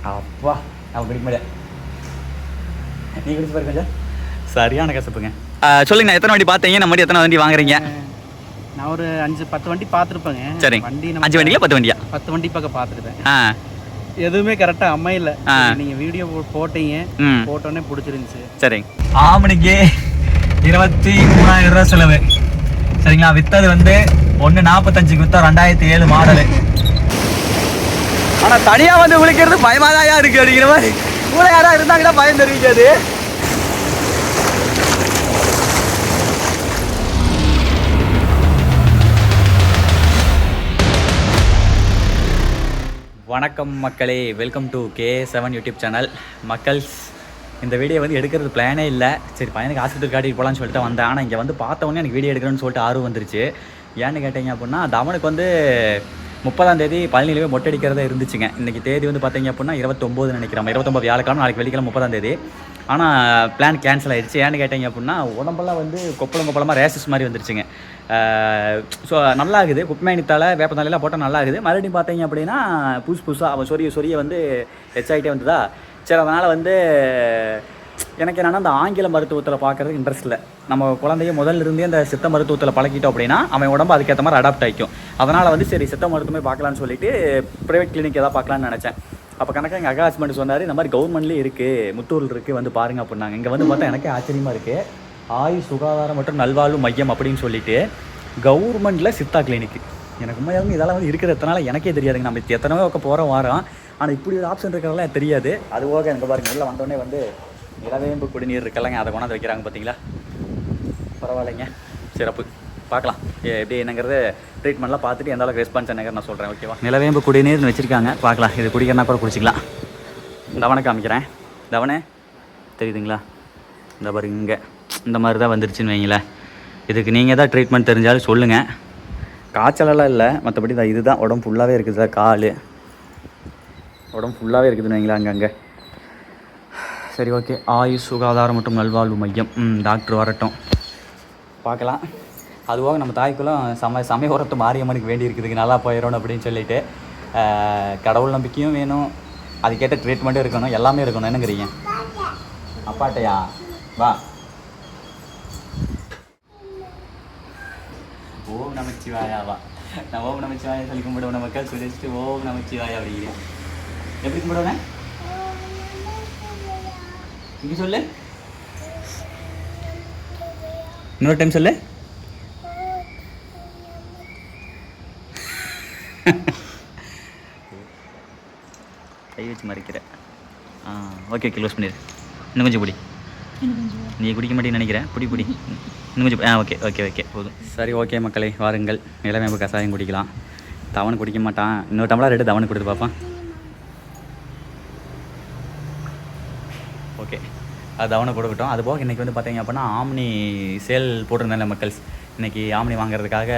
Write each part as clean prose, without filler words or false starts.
அப்பா அவன் குடிக்க முடியாது. நீ குடிச்சு பாரு கொஞ்சம். சரியான கசப்புங்க. சொல்லுங்க, எத்தனை வண்டி பார்த்தீங்க? நம்ம எத்தனை வண்டி வாங்குறீங்க? நான் ஒரு 5-10 வண்டி பார்த்துருப்பேங்க. சரி, வண்டி 5 வண்டியா 10 வண்டியா? 10 வண்டி பக்கம் பார்த்துருப்பேன். எதுவுமே கரெக்டாக அமையல. நீங்கள் வீடியோ போட்டீங்க, போட்டோன்னே பிடிச்சிருந்துச்சு. சரி, ஆமணிக்கு 23,000 ரூபா செலவு. சரிங்களா, வித்தது வந்து 145க்கு வித்தா 2007 மாடலு. ஆனால் தனியாக வந்து விழிக்கிறது பயமாதாயா இருக்கு அப்படிங்கிற மாதிரி. கூட யாராவது இருந்தாங்கன்னா பயம் தெரிவிக்காது. வணக்கம் மக்களே, welcome to K7 YouTube channel. மக்கள்ஸ், இந்த வீடியோ வந்து எடுக்கிறது பிளானே இல்லை. சரி, பையனுக்கு ஆஸ்பத்திரி காட்டிட்டு போகலான்னு சொல்லிட்டு வந்தேன். ஆனால் இங்கே வந்து பார்த்தவொடனே எனக்கு வீடியோ எடுக்கணும்னு சொல்லிட்டு ஆர்வம் வந்துருச்சு. ஏன்னு கேட்டீங்க அப்படின்னா, தவனுக்கு வந்து 30ஆம் தேதி பழனியிலே மொட்டை அடிக்கிறதா இருந்துச்சுங்க. இன்றைக்கி தேதி வந்து பார்த்தீங்க அப்படின்னா 29 நினைக்கிறோம். 29 வியாழக்கிழமை, நாளைக்கு வெள்ளிக்கிழமை 30ஆம் தேதி. ஆனால் பிளான் கேன்சல் ஆகிடுச்சு. ஏன்னு கேட்டீங்க அப்படின்னா, உடம்பெல்லாம் வந்து கொப்பளமாக ரேஷஸ் மாதிரி வந்துருச்சுங்க. ஸோ நல்லா இருக்குது. குப்பைமேனித்தால் வேப்பத்தாலையெல்லாம் போட்டால் நல்லா இருக்குது. மறுபடியும் பார்த்தீங்க அப்படின்னா புதுசாக அவன் சொரிய வந்து எச்சாகிட்டே வந்ததா. சரி, அதனால் வந்து எனக்கு என்னென்னா அந்த ஆங்கில மருத்துவத்தில் பார்க்குறதுக்கு இன்ட்ரெஸ்ட் இல்லை. நம்ம குழந்தைய முதல்ல இருந்தே அந்த சித்த மருத்துவத்தில் பழகிட்டோம் அப்படின்னா அவன் உடம்பு அதுக்கேற்ற மாதிரி அடாப்ட் ஆகிக்கும். அதனால் வந்து சரி, சித்த மருத்துவமே பார்க்கலான்னு சொல்லிட்டு ப்ரைவேட் கிளினிக் எதாவது பார்க்கலான்னு நினச்சேன். அப்போ கணக்காக எங்கள் அக்கா ஹஸ்பண்ட் சொன்னார், இந்த மாதிரி கவர்மெண்ட்லேயே இருக்குது, முத்தூரில் இருக்குது, வந்து பாருங்கள் அப்படின்னாங்க. இங்கே வந்து பார்த்தா எனக்கே ஆச்சரியமாக இருக்குது. ஆயுஷ் சுகாதாரம் மற்றும் நல்வாழ்வு மையம் அப்படின்னு சொல்லிட்டு கவர்மெண்ட்டில் சித்தா கிளினிக்கு. எனக்கு உண்மையாகவும் இதெல்லாம் வந்து இருக்கிறதுனால எனக்கே தெரியாதுங்க. நம்ம எத்தனையோ பக்கம் போகிறோம் வாரோம், ஆனால் இப்படி ஒரு ஆப்ஷன் இருக்கிறதெல்லாம் எனக்கு தெரியாது. அது போக எனக்கு பாருங்கள், உள்ளே வந்தோடனே வந்து நிலவேம்பு குடிநீர் இருக்கலைங்க, அதை கொண்டாந்து வைக்கிறாங்க பார்த்தீங்களா. பரவாயில்லைங்க, சிறப்பு. பார்க்கலாம் எப்படி என்னங்கிறது, ட்ரீட்மெண்ட்லாம் பார்த்துட்டு எந்த அளவுக்கு ரெஸ்பான்ஸ் என்னங்கிறது நான் சொல்கிறேன். ஓகேவா? நிலவேம்பு குடிநீர்னு வச்சுருக்காங்க, பார்க்கலாம். இது குடிக்கிறனா கூட குடிச்சிக்கலாம். தவனை காமிக்கிறேன். தவனே தெரியுதுங்களா? இந்த பாருங்க, இங்கே இந்த மாதிரி தான் வந்துருச்சுன்னு வைங்களேன். இதுக்கு நீங்கள் தான் ட்ரீட்மெண்ட் தெரிஞ்சாலும் சொல்லுங்கள். காய்ச்சலெல்லாம் இல்லை, மற்றபடி தான் இதுதான் உடம்பு ஃபுல்லாகவே இருக்குது. சார், கால் உடம்பு ஃபுல்லாகவே இருக்குதுன்னு வைங்களா அங்கங்கே. சரி, ஓகே. ஆயுஷ் சுகாதாரம் மற்றும் நல்வாழ்வு மையம். டாக்டர் வரட்டும், பார்க்கலாம். அதுவாக நம்ம தாய்க்குள்ளும் சமயபுரத்து மாரியம்மனுக்கு வேண்டி இருக்குதுங்க, நல்லா போயிடணும் அப்படின்னு சொல்லிட்டு. கடவுள் நம்பிக்கையும் வேணும், அதுக்கேற்ற ட்ரீட்மெண்ட்டும் இருக்கணும், எல்லாமே இருக்கணும். என்னங்கிறீங்க? அப்பாட்டையா? வா. ஓம் நமச்சிவாயாவா? நான் ஓம் நமச்சிவாயா சொல்லி கும்பிடுவேன். மக்கள் சொல்லிட்டு ஓம் நமச்சிவாயா அப்படிங்கிறேன். எப்படி கும்பிடுவேன்? இங்கே சொல்லு, இன்னொரு டைம் சொல்லு. கை வச்சு மறைக்கிற. ஓகே, க்ளோஸ் பண்ணிடு. இன்னும் கொஞ்சம் பிடி. நீ குடிக்க மாட்டேன்னு நினைக்கிறேன். பிடி இன்னும் கொஞ்சம். ஓகே போதும். சரி, ஓகே மக்களே, வாருங்கள். நிலவேம்பு கசாயம் குடிக்கலாம். தவணை குடிக்க மாட்டான். இன்னொரு டம்ளர் எடுத்து தவணை கொடுத்து பார்ப்பான். ஓகே, அது தவணை கொடுக்கட்டும். அது போக இன்றைக்கி வந்து பார்த்தீங்க அப்படின்னா ஆம்னி சேல் போட்டிருந்தேன் மக்கள்ஸ். இன்றைக்கி ஆம்னி வாங்குறதுக்காக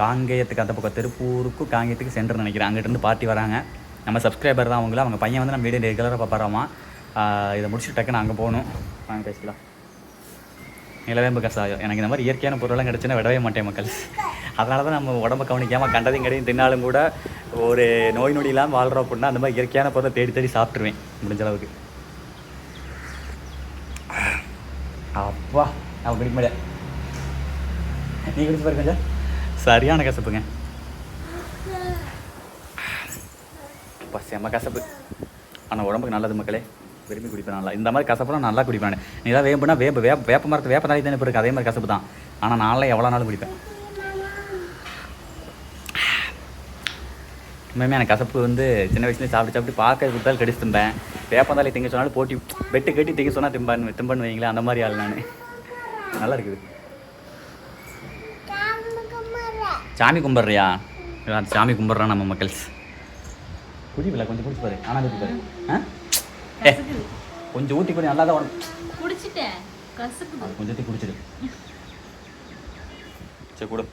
காங்கேயத்துக்கு அந்த பக்கம் திருப்பூருக்கும் காங்கேயத்துக்கு சென்டர் நினைக்கிறேன். அங்கிட்டிருந்து பார்ட்டி வராங்க. நம்ம சப்ஸ்கிரைபர் தான் அவங்கள. அவங்க பையன் வந்து நம்ம வீடியோ ரெகுலராக பார்ப்பாராமா. இதை முடிச்சுட்டு டக்குன்னு அங்கே போகணும். வாங்க பேசிக்கலாம். நிலவேம்பு கசாயம். எனக்கு இந்த மாதிரி இயற்கையான பொருளெல்லாம் கிடச்சுன்னா விடவே மாட்டேன் மக்கள். அதனால தான் நம்ம உடம்பை கவனிக்காமல் கண்டதையும் கிடையும் தின்னாலும் கூட ஒரு நோய் நொடி இல்லாமல் வாழ்கிறோம் அப்படின்னா அந்த மாதிரி இயற்கையான பொருளை தேடி சாப்பிட்ருவேன் முடிஞ்ச அளவுக்கு. அப்பா அவன் குடிக்க முடியாது. நீ குடிச்சு பாரு கொஞ்சம். சரியான கசப்புங்க. அப்பா செம்ம கசப்பு, ஆனால் உடம்புக்கு நல்லது மக்களே. விரும்பி குடிப்பேன் நல்லா. இந்த மாதிரி கசப்புலாம் நல்லா குடிப்பேன். நீ தான் வேம்புனா வேப்ப மரத்து வேப்ப நாளைக்கு தானே இப்போ இருக்குது, அதே மாதிரி கசப்பு தான். ஆனால் நான்லாம் எவ்வளோ நாளும் குடிப்பேன். உண்மையுமே எனக்கு கசப்பு வந்து சின்ன வயசுலேயே சாப்பிட்டு பார்க்க கொடுத்தாலும் கடிச்சு திம்பேன். வேப்பந்தாலே திங்க சொன்னாலும் போட்டி வெட்டு கட்டி திங்க சொன்னால் திம்பன்னு வைங்களேன். அந்த மாதிரி ஆள் நான். நல்லா இருக்குது. சாமி கும்பிட்றியா? சாமி கும்பிட்றான் நம்ம மக்கள்ஸ். குடிப்பில்ல, கொஞ்சம் குடிச்சு பாரு. ஆனால் குடிச்சு பாரு. கொஞ்சம் ஊற்றி கொஞ்சம் நல்லா தான் குடிச்சிட்டேன். கொஞ்சத்தையும் குடிச்சிடு. சரி, கொடு.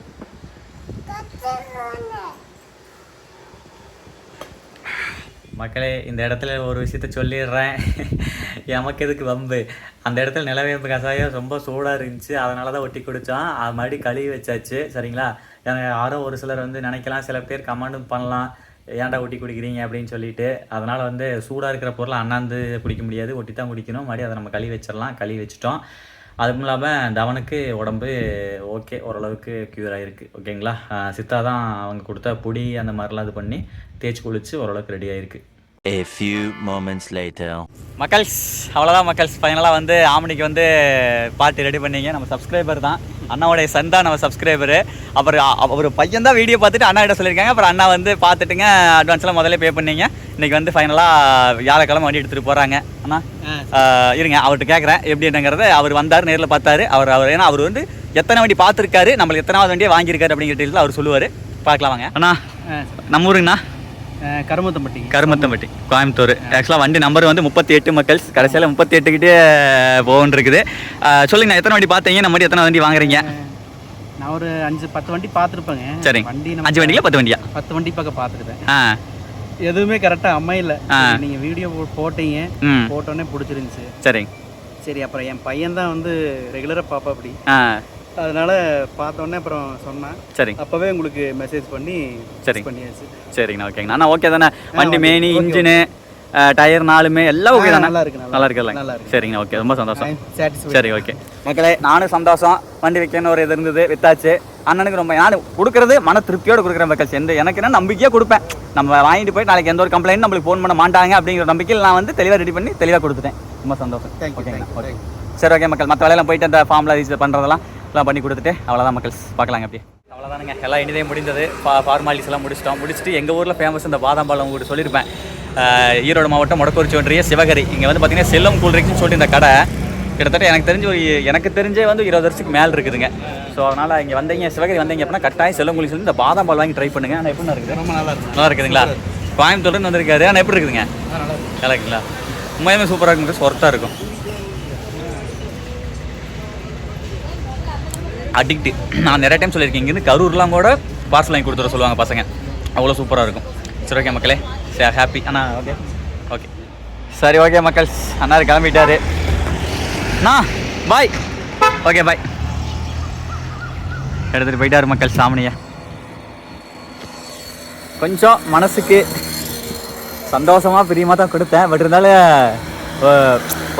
மக்களே, இந்த இடத்துல ஒரு விஷயத்த சொல்லிடுறேன். எமக்கு எதுக்கு வம்பு. அந்த இடத்துல நிலவேம்பு கசாயம் ரொம்ப சூடாக இருந்துச்சு, அதனால தான் ஒட்டி குடித்தோம். அது மாதிரி கழுவி வச்சாச்சு. சரிங்களா? யாரோ ஒரு சிலர் வந்து நினைக்கலாம், சில பேர் கமெண்டும் பண்ணலாம், ஏன்டா ஒட்டி குடிக்கிறீங்க அப்படின்னு சொல்லிட்டு. அதனால் வந்து சூடாக இருக்கிற பொருளை அண்ணாந்து குடிக்க முடியாது, ஒட்டி தான் குடிக்கணும். மறுபடியும் அதை நம்ம கழுவி வச்சிடலாம். கழுவி வச்சிட்டோம். அதுவும் இல்லாமல் தவனுக்கு உடம்பு ஓகே, ஓரளவுக்கு க்யூர் ஆகிருக்கு. ஓகேங்களா? சித்தா தான் அவங்க கொடுத்த பொடி அந்த மாதிரிலாம் இது பண்ணி தேய்ச்சி குளிச்சு ஓரளவுக்கு ரெடி ஆகிருக்கு. A few moments later. மக்கள்ஸ், அவ்வளோதான் மக்கள்ஸ். ஃபைனலாக வந்து ஆமணிக்கு வந்து பார்ட்டி ரெடி பண்ணீங்க. நம்ம சப்ஸ்கிரைபர் தான், அண்ணாவுடைய சன் தான் நம்ம சப்ஸ்கிரைபரு. அப்புறம் ஒரு பையன் தான் வீடியோ பார்த்துட்டு அண்ணா கிட்ட சொல்லியிருக்காங்க. அப்புறம் அண்ணா வந்து பார்த்துட்டுங்க அட்வான்ஸ்லாம் முதல்ல பே பண்ணீங்க. இன்றைக்கி வந்து ஃபைனலாக வியாழக்கிழமை வண்டி எடுத்துகிட்டு போகிறாங்க. அண்ணா இருங்க, அவர்கிட்ட கேட்குறேன் எப்படி என்னங்கிறத. அவர் வந்தார், நேரில் பார்த்தாரு. அவர் ஏன்னா அவர் வந்து எத்தனை வண்டி பார்த்துருக்காரு, நம்மளுக்கு எத்தனாவது வண்டியை வாங்கியிருக்காரு அப்படிங்கிற டீட்டெயில் அவர் சொல்லுவார். பார்க்கலாம் வாங்க. அண்ணா நம்ம ஊருங்கண்ணா கருமத்தம்பட்டி, கோயம்புத்தூர். ஆக்சுவலாக வண்டி நம்பர் வந்து 38 மக்கள்ஸ். கடைசியில் 38 கிட்டே போகன்னு இருக்குது. சொல்லுங்கண்ணா, எத்தனை வண்டி பார்த்தீங்க, நம்ம எத்தனை வண்டி வாங்குறீங்க? நான் ஒரு 5-10 வண்டி பார்த்துருப்பேங்க. சரி, வண்டி 5 வண்டியில் 10 வண்டியா? 10 வண்டி பக்கம் பார்த்துருக்கேன். எதுவுமே கரெக்டாக அமையல. நீங்கள் வீடியோ போட்டீங்க, போட்டோன்னே பிடிச்சிருந்துச்சு. சரி, அப்புறம் என் பையன் தான் வந்து ரெகுலராக பாப்பா அப்படி, அதனால பார்த்தோன்னே அப்புறம் சொன்னேன். சரி, அப்போவே உங்களுக்கு மெசேஜ் பண்ணி பண்ணியாச்சு. சரிங்கண்ணா, ஓகேங்கண்ணா. அண்ணா ஓகே தானே? வண்டி மேனி, இன்ஜினு, டயர் நாலுமே எல்லாம் ஓகே தானே? நல்லா இருக்குல்ல? சரிங்கண்ணா, ஓகே, ரொம்ப சந்தோஷம். சரி, ஓகே மக்களே, நானும் சந்தோஷம். வண்டி வைக்கணும்னு ஒரு இது இருந்தது, வித்தாச்சு. அண்ணனுக்கு ரொம்ப நான் கொடுக்குறது மன திருப்தியோடு கொடுக்குறேன் மக்கள்ஸ். எனக்கு என்ன நம்பிக்கையாக கொடுப்பேன். நம்ம வாங்கிட்டு போய் நாளைக்கு எந்த ஒரு கம்ப்ளைண்ட் நம்மளுக்கு ஃபோன் பண்ண மாட்டாங்க அப்படிங்கிற நம்பிக்கையில் நான் வந்து தெளிவாக ரெடி பண்ணி தெளிவாக கொடுத்துட்டேன். ரொம்ப சந்தோஷம். ஓகேங்கண்ணா, ஓகே. சரி, ஓகே மக்கள். மற்ற வேலையெல்லாம் போயிட்டு அந்த ஃபார்மில் ரிஜிஸ்டர் பண்ணுறதெல்லாம் எல்லாம் பண்ணி கொடுத்துட்டு அவ்வளோதான் மக்கள்ஸ். பார்க்கலாங்க அப்படியே. அவ்வளோதானுங்க, எல்லாம் இனிதே முடிந்தது. ஃபார்மாலிட்டிஸ் எல்லாம் முடிச்சுட்டு எங்கள் ஊரில் ஃபேமஸ் இந்த பாதாம் பால் உங்களுக்கு சொல்லியிருப்பேன். ஈரோடு மாவட்டம் மொடக்குறிச்சி ஒன்றிய சிவகரி. இங்கே வந்து பார்த்தீங்கன்னா செல்லம் கூல்ட்ரிங்க்ஸ்னு சொல்லிட்டு இந்த கடை கிட்டத்தட்ட எனக்கு தெரிஞ்சே வந்து 20 வருஷத்துக்கு மேலே இருக்குதுங்க. ஸோ அதனால் இங்கே வந்தீங்க, சிவகரி வந்தீங்க அப்படின்னா கட்டாயம் செல்லம் கூலி சொல்லி இந்த பாதாம் பால் வாங்கி ட்ரை பண்ணுங்கள். ஆனால் எப்படி இருக்குது? ரொம்ப நல்லா இருக்குதுங்களா? கோயம்புத்தூர்லேருந்து வந்திருக்காரு. ஆனால் எப்படி இருக்குதுங்க? நல்லா இருக்குங்களா? உண்மையுமே சூப்பராக இருக்குங்க, சொர்த்தாக இருக்கும். அடிக்ட்டு நான் நிறைய டைம் சொல்லியிருக்கேன். இங்கேருந்து கரூர்லாம் கூட பார்சல் வாங்கி கொடுத்துட சொல்லுவாங்க பசங்க, அவ்வளோ சூப்பராக இருக்கும். சரி, ஓகே மக்களே, சரி, ஹாப்பி அண்ணா. ஓகே சரி, ஓகே மக்கள்ஸ். அண்ணா கிளம்பிட்டாரு. அண்ணா பாய். Okay bye. எடுத்துகிட்டு போயிட்டாரு மக்கள் சாமணியை. கொஞ்சம் மனசுக்கு சந்தோஷமாக பிரியமாக தான் கொடுத்தேன். பட் இருந்தாலும்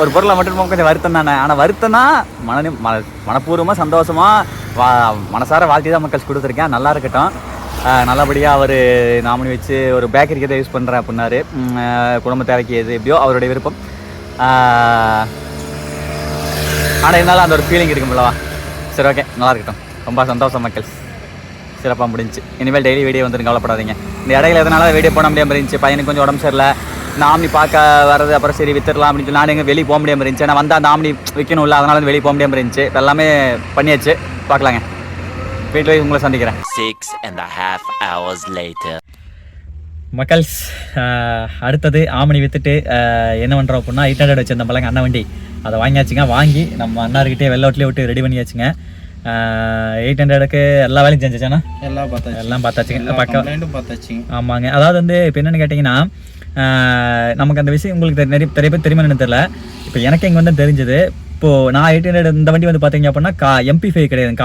ஒரு பொருளை மட்டும் கொஞ்சம் வருத்தம் தானே. ஆனால் வருத்தம்னா மனப்பூர்வமாக சந்தோஷமாக மனசார வாழ்த்தி தான் மக்கள் கொடுத்துருக்கேன். நல்லா இருக்கட்டும். நல்லபடியாக அவர் நாமினி வச்சு ஒரு பேக்கரிக்கு தான் யூஸ் பண்ணுறேன் அப்படின்னாரு. குடும்ப தேவைக்கு எது எப்படியோ அவருடைய விருப்பம். ஆனால் இருந்தாலும் அந்த ஒரு ஃபீலிங் இருக்கும்லவா. சரி, ஓகே, நல்லா இருக்கட்டும். ரொம்ப சந்தோஷம் மக்கள். சிறப்பாக முடிஞ்சு. இனிமேல் டெய்லி வீடியோ வந்துடும், கவலைப்படாதீங்க. இந்த இடையில எதனால வீடியோ போட முடியாமல் இருந்துச்சு. பையனுக்கு கொஞ்சம் உடம்பு சரியில்லை. நாமினி பார்க்க வர்றது, அப்புறம் சரி வித்துடலாம் அப்படின்னு சொல்லி நான் எங்கே வெளியே போக முடியாமல் இருந்துச்சு. நான் வந்தால் நாமினி விற்கணும்ல, அதனால வந்து வெளியே போக முடியாமல் இருந்துச்சு. எல்லாமே பண்ணியாச்சு. பார்க்கலாங்க, வீட்டில் உங்களை சந்திக்கிறேன். 6.5 hours later. மக்கள்ஸ், அடுத்தது ஆமணி விற்றுட்டு என்ன பண்ணுறோம் அப்படின்னா 800 வச்சுருந்த பழங்க அண்ணன் வண்டி அதை வாங்கியாச்சுங்க. வாங்கி நம்ம அண்ணாருக்கிட்டே வெள்ளோட்லேயே விட்டு ரெடி பண்ணியாச்சுங்க. 800க்கு எல்லா வேலையும் செஞ்சாச்சுன்னா எல்லாம் பார்த்தாச்சுங்க. பார்த்தாச்சுங்க. ஆமாங்க. அதாவது வந்து இப்போ என்னென்னு கேட்டிங்கன்னா, நமக்கு அந்த விஷயம் உங்களுக்கு நிறைய பேர் தெரியுமான்னு தெரியல. இப்போ எனக்கு இங்கே வந்து தெரிஞ்சது. இப்போது நான் 800 இந்த வண்டி வந்து பார்த்தீங்க அப்படின்னா MP5 கிடையாது,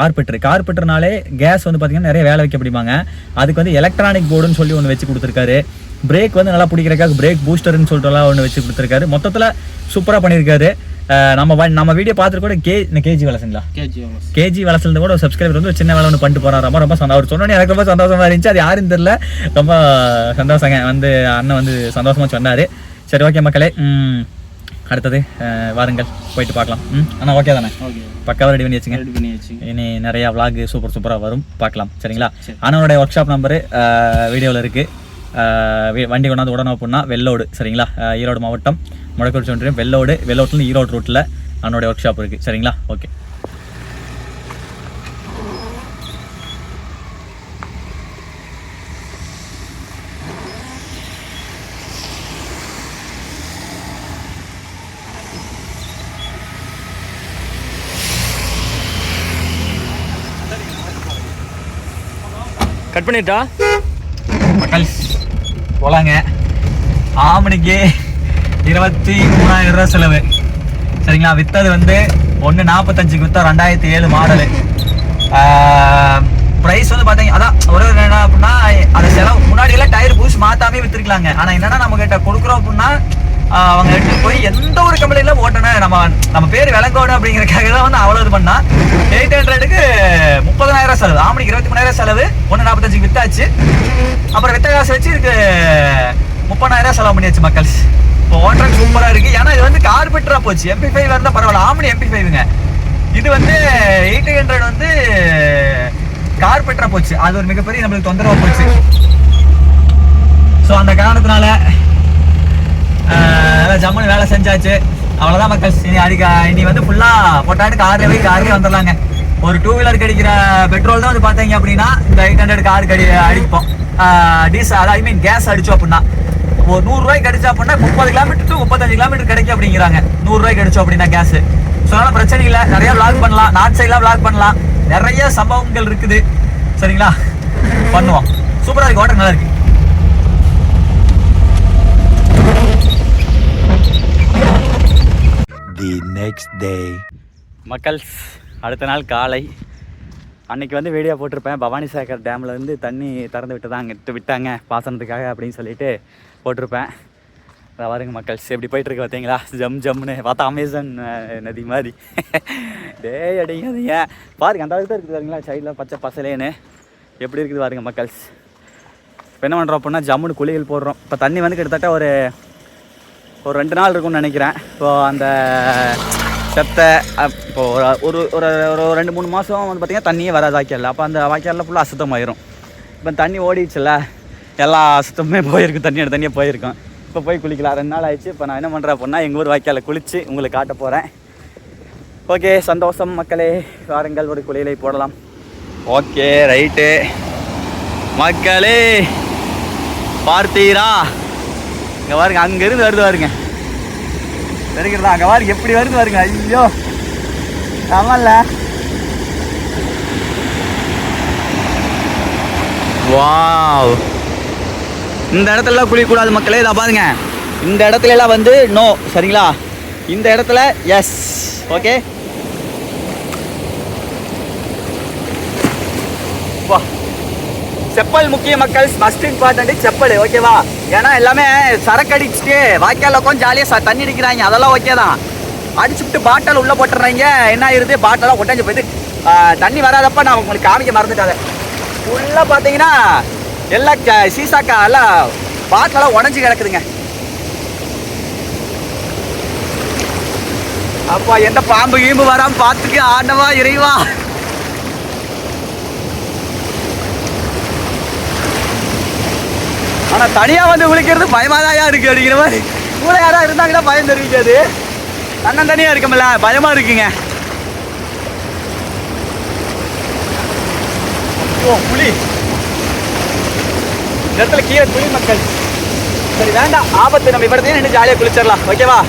கார்பெட்டர்னாலே கேஸ் வந்து பார்த்தீங்கன்னா நிறைய வேலை வைக்க முடியுமாங்க. அதுக்கு வந்து எலக்ட்ரானிக் போர்டுன்னு சொல்லி ஒன்று வச்சு கொடுத்துருக்காரு. பிரேக் வந்து நல்லா பிடிக்கிறக்காக பிரேக் பூஸ்டர்னு சொல்லிட்டுலாம் ஒன்று வச்சு கொடுத்துருக்காரு. மொத்தத்தில் சூப்பராக பண்ணியிருக்காரு. நம்ம வீடியோ பார்த்துட்டு கூட கேஜி வளசுங்களா, கேஜி வளசுலேருந்து கூட ஒரு சப்ஸ்கிரைபர் வந்து ஒரு சின்ன வேலை ஒன்று பண்ணிட்டு போகிறார். ரொம்ப அவர் சொன்னோன்னே எனக்கு ரொம்ப சந்தோஷமாக இருந்துச்சு. அது யாருன்னு தெரியல, ரொம்ப சந்தோஷங்க. வந்து அண்ணன் வந்து சந்தோஷமாக சொன்னார். சரி, ஓகே மக்களே, அடுத்தது வாருங்கள் போயிட்டு பார்க்கலாம். ஆனால் ஓகே தானே? பக்காவாக ரெடி பண்ணி வச்சுங்க. இனி நிறையா விளாக் சூப்பராக வரும், பார்க்கலாம். சரிங்களா? அண்ணனுடைய ஒர்க் ஷாப் நம்பரு வீடியோவில் இருக்குது. வண்டி கொண்டாந்து உடனே அப்படின்னா வெள்ளோடு. சரிங்களா? ஈரோடு மாவட்டம் மொடக்குறிச்சி ஒன்றியம் வெள்ளோட்லேருந்து ஈரோடு ரூட்டில் அண்ணனுடைய ஒர்க் ஷாப் இருக்குது. சரிங்களா? ஓகே. கட் பண்ணிட்டா மக்கள் போலாங்க. ஆமணிக்கு 23,000 ரூபா செலவு. சரிங்களா? வித்தது வந்து 145க்கு வித்தா 2007 மாடலு. ப்ரைஸ் வந்து பார்த்தீங்க அதான் ஒரு என்ன அப்படின்னா அதை செலவு முன்னாடி எல்லாம் டயர் புதுசு மாத்தாமே வித்துருக்கலாங்க. ஆனால் என்னன்னா நம்ம கிட்ட கொடுக்குறோம் அப்படின்னா அவங்க எடுத்துட்டு போய் எந்த ஒரு கம்பெனில ஓட்டணும் நம்ம பேர் விளங்கணும் அப்படிங்கிறதுக்காக தான் வந்து அவ்வளோ இது பண்ணா 800க்கு 30,000 செலவு, ஆமணிக்கு 23,000 செலவு, 145 வித்தாச்சு. அப்புறம் வித்த காசு வச்சு இதுக்கு 30,000 செலவு பண்ணியாச்சு மக்கள். இப்போ ஓட்டுறது சூப்பராக இருக்கு. ஏன்னா இது வந்து கார்பெட்டரா போச்சு. MP5 இருந்தால் பரவாயில்ல, ஆமணி MP5ங்க. இது வந்து 800 வந்து கார்பெட்டரா போச்சு. அது ஒரு மிகப்பெரிய நம்மளுக்கு தொந்தரவு போச்சு. ஸோ அந்த காரணத்தினால ஜம்முன்னு வேலை செஞ்சாச்சு. அவ்வளோதான் மக்கள். இனி வந்து ஃபுல்லாக போட்டாட்டு கார்லேயே வந்துடலாங்க. ஒரு 2 வீலருக்கு அடிக்கிற பெட்ரோல் தான் வந்து பார்த்தீங்க அப்படின்னா இந்த 800 காருக்கு அடிப்போம். டீசல் ஐ மீன் கேஸ் அடிச்சோம் அப்படின்னா ஒரு 100 ரூபாய்க்கு அடிச்சா அப்படின்னா 30 கிலோமீட்டர் டு 35 கிலோமீட்டர் கிடைக்கும் அப்படிங்கிறாங்க. 100 ரூபாய்க்கு அடிச்சோம் அப்படின்னா கேஸ். ஸோ அதனால பிரச்சனை இல்லை, நிறைய விளாக் பண்ணலாம், நார்த் சைட்லாம் விளாக் பண்ணலாம், நிறைய சம்பவங்கள் இருக்குது. சரிங்களா, பண்ணுவோம். சூப்பராக இருக்கு, ஓட்டர் நல்லா இருக்கு. The next day. மக்கள்ஸ், அடுத்த நாள் காலை. அன்னைக்கு வந்து வீடியோ போட்டிருப்பேன். பவானி சாகர் டேமில் வந்து தண்ணி திறந்து விட்டாங்க பாசனத்துக்காக அப்படின்னு சொல்லிட்டு போட்டிருப்பேன். அதை பாருங்க மக்கள்ஸ், எப்படி போயிட்டுருக்கு பார்த்தீங்களா? ஜம்முன்னு பார்த்தா அமேசான் நதி மாதிரி. டேய் அடிங்க பாருங்க, அந்த அளவுக்கு தான் இருக்குது பாருங்களா, சைடில் பச்சை பசலேன்னு எப்படி இருக்குது பாருங்க மக்கள்ஸ். இப்போ என்ன பண்ணுறோம் அப்படின்னா ஜம்முன்னு குளிகள் போடுறோம். இப்போ தண்ணி வந்து கிட்டத்தட்ட ஒரு 2 நாள் இருக்கும்னு நினைக்கிறேன். இப்போது அந்த செத்தை இப்போது ஒரு ஒரு ஒரு 2-3 மாதம் வந்து பார்த்திங்கன்னா தண்ணியே வராது வாய்க்காலில். அப்போ அந்த வாய்க்காலில் ஃபுல்லாக அசுத்தமாயிரும். இப்போ தண்ணி ஓடிடுச்சுல்ல, எல்லா அசுத்தமே போயிருக்கும், தண்ணியே போயிருக்கும். இப்போ போய் குளிக்கலாம். 2 நாள் ஆயிடுச்சு. இப்போ நான் என்ன பண்ணுறேன் அப்படின்னா எங்கள் ஊர் வாய்க்காலில் குளித்து உங்களுக்கு காட்ட போகிறேன். ஓகே, சந்தோஷம் மக்களே, வாருங்கள் ஒரு குளியலை போடலாம். ஓகே ரைட்டு மக்களே, பார்த்தீரா இங்கே பாருங்க, அங்கேருந்து வருது பாருங்க, தெரிகிறதா? அங்கே பாருங்க எப்படி வருது பாருங்க. ஐயோ ஆமாம்ல, வாவ். இந்த இடத்துலலாம் குளிக்கக்கூடாது மக்களே. இதை பாருங்க, இந்த இடத்துல எல்லாம் வந்து நோ, சரிங்களா? இந்த இடத்துல எஸ். ஓகே, வா. செப்பல் முக்கிய மக்கள், மஸ்ட் இம்பார்ட்டன்ட் செப்பல், ஓகேவா? ஏன்னா எல்லாமே சரக்கு அடிச்சுட்டு வாய்க்காலில் உட்காந்து ஜாலியாக தண்ணி அடிக்கிறாங்க, அதெல்லாம் ஓகே தான். அடிச்சுட்டு பாட்டில் உள்ளே போட்டுறாங்க, என்ன ஆயிருது, பாட்டெல்லாம் ஒட்டாஞ்சு போயிட்டு தண்ணி வராதப்ப நான் உங்களுக்கு காமிக்க மறந்துட்டாங்க. ஃபுல்லாக பார்த்தீங்கன்னா எல்லாம் சீசாக்கா எல்லாம் பாட்டிலெல்லாம் உடஞ்சி கிடக்குதுங்க. அப்பா எந்த பாம்பு கீம்பு வராமல் பார்த்துக்கு ஆண்டவா இறைவா. ஆனால் தனியாக வந்து குளிக்கிறது பயமாதாயா இருக்குது அப்படிங்கிற மாதிரி. கூட யாராவது இருந்தாங்கன்னா பயம் தெரிவிக்காது, அண்ணன் தனியாக இருக்கமில்ல, பயமாக இருக்குங்க. ஓ புலி, இந்த இடத்துல கீழே புலி மக்கள். சரி வேண்டாம், ஆபத்து, நம்ம இப்படத்தையும் நின்று ஜாலியாக குளிச்சிடலாம், ஓகேவா?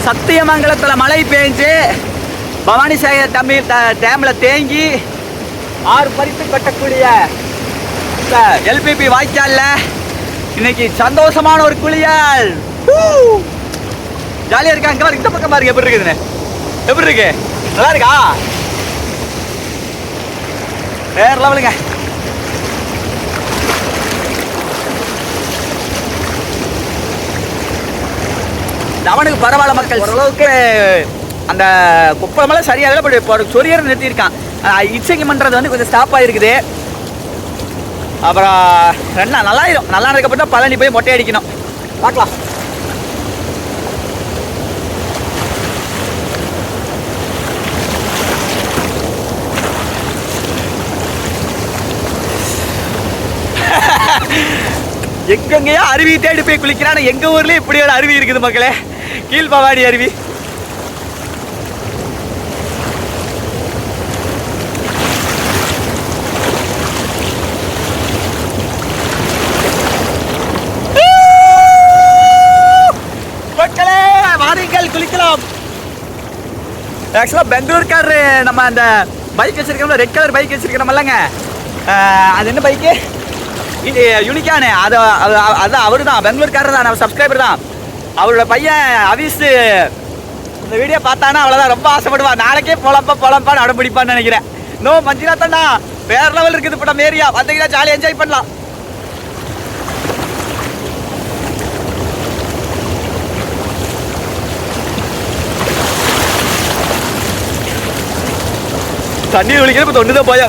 சத்தியமங்கலத்தில் மழை பெஞ்சு பவானி சாகர் டேமில் தேங்கி ஆறு பறித்து கட்டக்கூடிய இந்த எல்பிபி வாய்க்காலில் இன்னைக்கு சந்தோஷமான ஒரு குளியல். ஜாலியாக இருக்கா? அங்கே பாருங்க, இந்த பக்கம் பாருங்க எப்படி இருக்குதுன்னு. எப்படி இருக்கு? நல்லா இருக்கா? வேற லெவலுங்க. அவனுக்கு பரவாயில்ல மக்கள், ஓரளவுக்கு அந்த குப்பமெல்லாம் சரியாக இப்போ சொரியர் நிறுத்தியிருக்கான். இச்சைக்கு பண்ணுறது வந்து கொஞ்சம் ஸ்டாப் ஆகிருக்குது. அப்புறம் நல்லாயிரும். நல்லா இருக்கப்பட்டா பழனி போய் மொட்டை அடிக்கணும், பார்க்கலாம். எங்கெங்கேயோ அருவி தேடி போய் குளிக்கிறான். எங்கள் ஊர்லேயே இப்படி ஒரு அருவி இருக்குது மக்களே, கீழ்பவானி அருவி. மக்களே வாருங்கள் குளிக்கலாம். ஆக்சுவலாக பெங்களூர்காரரு நம்ம அந்த பைக் வச்சிருக்கோம்ல, ரெட் கலர் பைக் வச்சிருக்கிறோம்லங்க, அது என்ன பைக்கு? இது யூனிக்கானு. அதுதான் அவரு தான், பெங்களூர்காரர் தான், நம்ம சப்ஸ்கிரைபர் தான். அவரோட பையன் அவிஸ் இந்த வீடியோ பார்த்தானா அவ்வளோதான், ரொம்ப ஆசைப்படுவா. நாளைக்கே போலப்பான்னு அடம்பிடிப்பான்னு நினைக்கிறேன். நோ மஞ்சுநாத் அண்ணா வேற லெவல் இருக்குது இப்போ நம்ம ஏரியா. வந்தீங்கன்னா ஜாலியாக என்ஜாய் பண்ணலாம். தண்ணீர் ஒழிக்கிறது இப்போ தொண்டு தான் போயா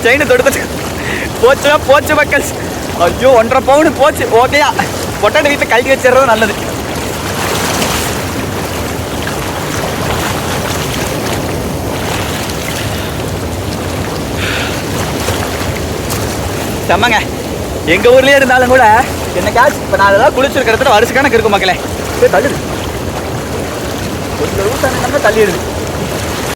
செயினை தொடுத்து போச்சுன்னா போச்சு மக்கள். ஐயோ 1.5 பவுன் போச்சு. ஓகேயா பொட்டாட்டை வீட்டில் கழட்டி வச்சிடுறது நல்லது. செம்மங்க. எங்கள் ஊர்லேயே இருந்தாலும் கூட என்னைக்காச்சும் இப்போ நான் அதெல்லாம் குளிச்சிருக்கிற இடத்துல வருஷ கணக்கு இருக்கும் மக்களே. தள்ளுது கொஞ்சம் ஊசான தள்ளிடுது.